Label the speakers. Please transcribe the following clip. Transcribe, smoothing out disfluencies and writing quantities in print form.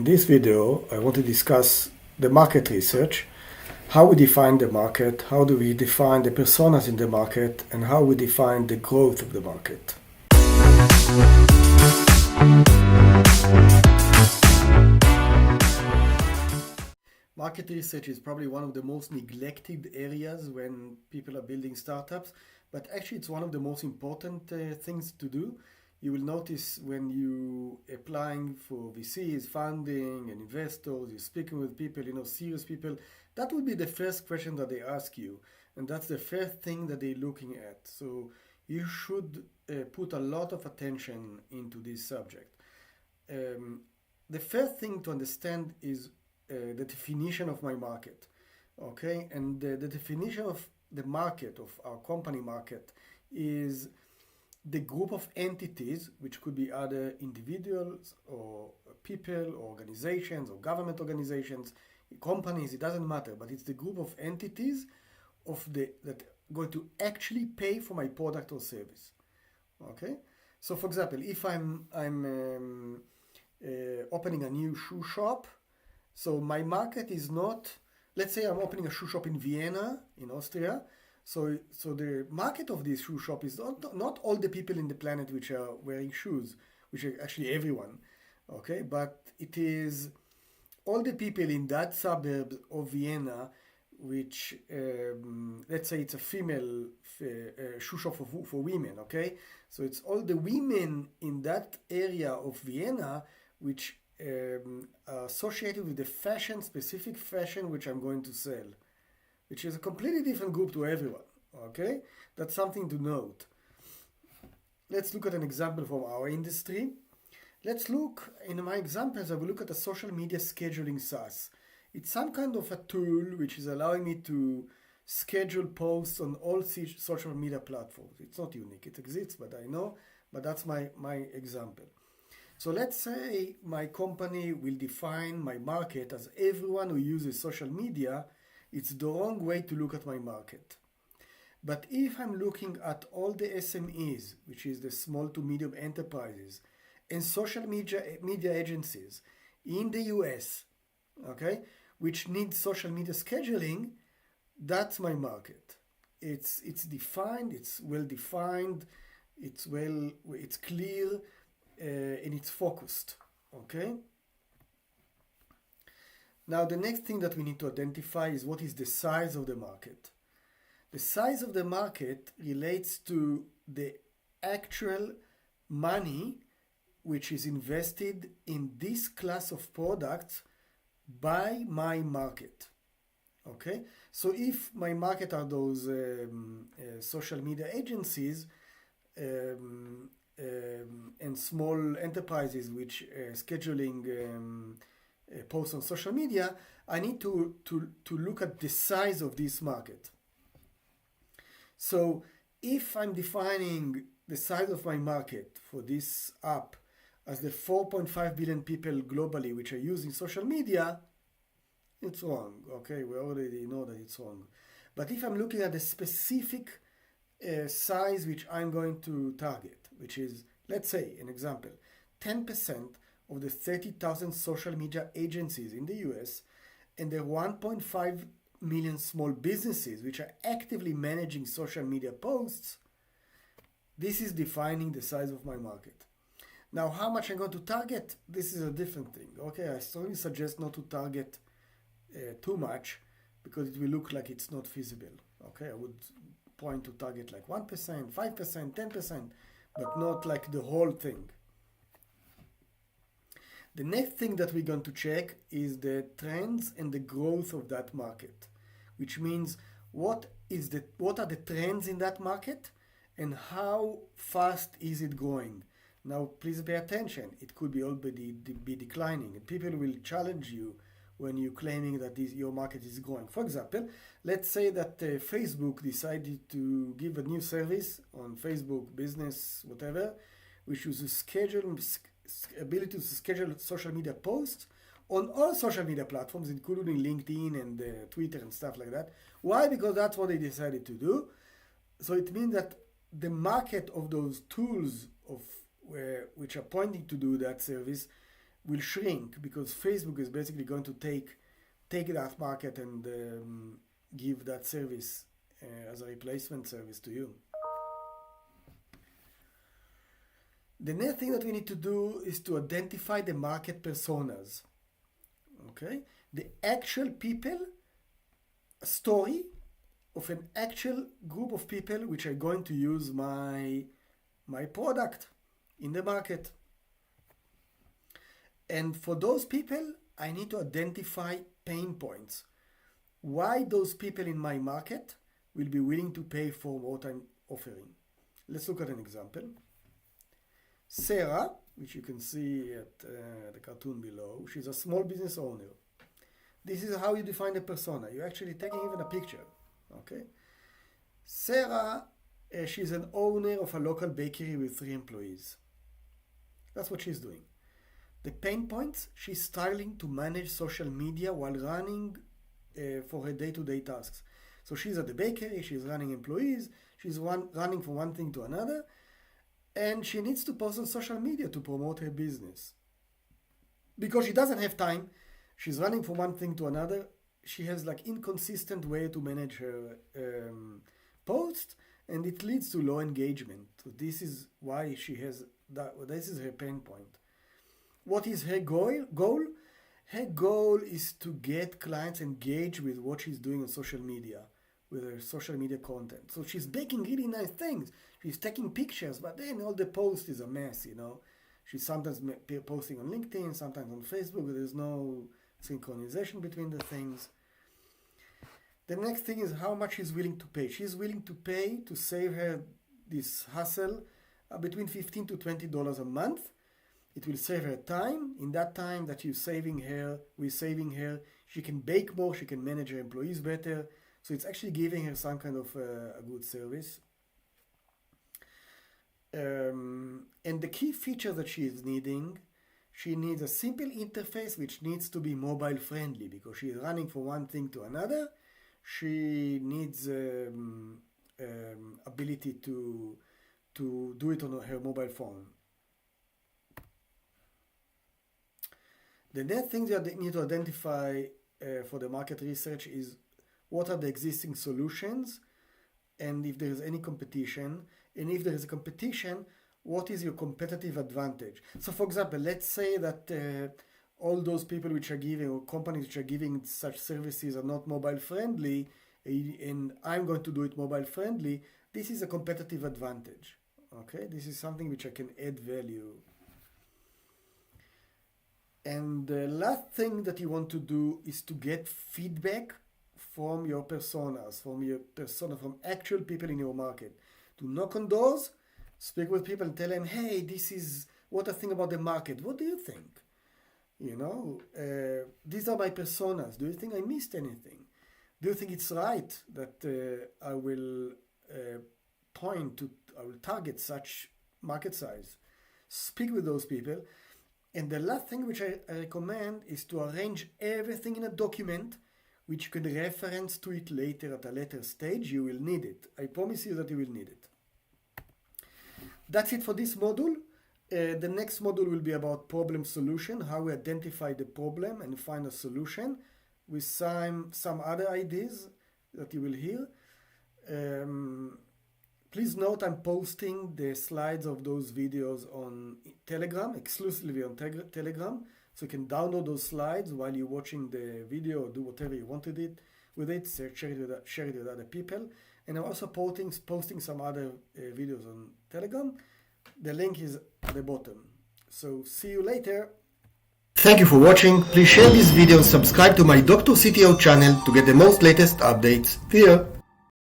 Speaker 1: In this video, I want to discuss the market research, how we define the market, how do we define the personas in the market, and how we define the growth of the market. Market research is probably one of the most neglected areas when people are building startups, but actually it's one of the most important things to do. You will notice when you applying for VCs, funding, and investors, you're speaking with people, serious people, that will be the first question that they ask you. And that's the first thing that they're looking at. So you should put a lot of attention into this subject. The first thing to understand is the definition of my market. Okay, and the definition of the market, of our company market, is the group of entities, which could be other individuals or people or organizations or government organizations, companies, it doesn't matter, but it's the group of entities that are going to actually pay for my product or service. Okay, so for example, if I'm opening a new shoe shop, so my market is not, let's say I'm opening a shoe shop in Vienna, in Austria. So the market of this shoe shop is not all the people in the planet which are wearing shoes, which are actually everyone, okay? But it is all the people in that suburb of Vienna, which, let's say it's a female shoe shop for women, okay? So it's all the women in that area of Vienna which are associated with the specific fashion which I'm going to sell, which is a completely different group to everyone, okay? That's something to note. Let's look at an example from our industry. Let's look, in my examples, I will look at a social media scheduling SaaS. It's some kind of a tool which is allowing me to schedule posts on all social media platforms. It's not unique, it exists, but I know, but that's my example. So let's say my company will define my market as everyone who uses social media. It's the wrong way to look at my market. But if I'm looking at all the SMEs, which is the small to medium enterprises, and social media agencies in the US, okay, which need social media scheduling, that's my market. It's defined, it's well defined, it's clear, and it's focused, okay? Now, the next thing that we need to identify is what is the size of the market. The size of the market relates to the actual money which is invested in this class of products by my market. Okay? So if my market are those social media agencies and small enterprises which scheduling posts on social media, I need to look at the size of this market. So if I'm defining the size of my market for this app as the 4.5 billion people globally which are using social media, it's wrong, okay? We already know that it's wrong. But if I'm looking at the specific size which I'm going to target, which is, let's say, an example, 10% of the 30,000 social media agencies in the US and the 1.5 million small businesses which are actively managing social media posts, this is defining the size of my market. Now, how much I'm going to target, this is a different thing. Okay, I strongly suggest not to target too much because it will look like it's not feasible. Okay, I would point to target like 1%, 5%, 10%, but not like the whole thing. The next thing that we're going to check is the trends and the growth of that market, which means what are the trends in that market and how fast is it growing. Now, please pay attention. It could be already be declining, and people will challenge you when you're claiming that your market is growing. For example, let's say that Facebook decided to give a new service on Facebook Business, whatever, which is ability to schedule social media posts on all social media platforms, including LinkedIn and Twitter and stuff like that. Why? Because that's what they decided to do. So it means that the market of those tools which are pointing to do that service will shrink, because Facebook is basically going to take that market and give that service as a replacement service to you. The next thing that we need to do is to identify the market personas. Okay, the actual people, a story of an actual group of people which are going to use my product in the market. And for those people, I need to identify pain points. Why those people in my market will be willing to pay for what I'm offering. Let's look at an example. Sarah, which you can see at the cartoon below, she's a small business owner. This is how you define a persona. You're actually taking even a picture. Okay. Sarah, she's an owner of a local bakery with 3 employees. That's what she's doing. The pain points, she's struggling to manage social media while running for her day-to-day tasks. So she's at the bakery, she's running employees, she's running from one thing to another, and she needs to post on social media to promote her business. Because she doesn't have time, she's running from one thing to another, she has like inconsistent way to manage her posts, and it leads to low engagement. So this is why she has that. This is her pain point. What is her goal? Her goal is to get clients engaged with what she's doing on social media, with her social media content. So she's making really nice things. She's taking pictures, but then all the post is a mess, you know. She's sometimes posting on LinkedIn, sometimes on Facebook. There's no synchronization between the things. The next thing is how much she's willing to pay. She's willing to pay to save her this hassle between $15 to $20 a month. It will save her time. In that time that we're saving her, she can bake more, she can manage her employees better. So it's actually giving her some kind of a good service. And the key feature that she is needing, she needs a simple interface which needs to be mobile friendly, because she is running from one thing to another. She needs ability to do it on her mobile phone. The next thing that they need to identify for the market research is what are the existing solutions, and if there is any competition, and if there is a competition, what is your competitive advantage? So for example, let's say that all those people which are giving, or companies which are giving such services are not mobile friendly, and I'm going to do it mobile friendly. This is a competitive advantage. Okay, this is something which I can add value. And the last thing that you want to do is to get feedback from your personas, from actual people in your market. To knock on doors, speak with people and tell them, hey, this is what I think about the market. What do you think? You know, these are my personas. Do you think I missed anything? Do you think it's right that I will target such market size? Speak with those people. And the last thing which I recommend is to arrange everything in a document which you can reference to it later at a later stage. You will need it. I promise you that you will need it. That's it for this module. The next module will be about problem solution, how we identify the problem and find a solution, with some other ideas that you will hear. Please note I'm posting the slides of those videos on Telegram, exclusively on Telegram. So you can download those slides while you're watching the video, or do whatever you want with it, share it with other people. And I'm also posting some other videos on Telegram. The link is at the bottom. So see you later. Thank you for watching. Please share this video and subscribe to my Dr. CTO channel to get the most latest updates. See ya.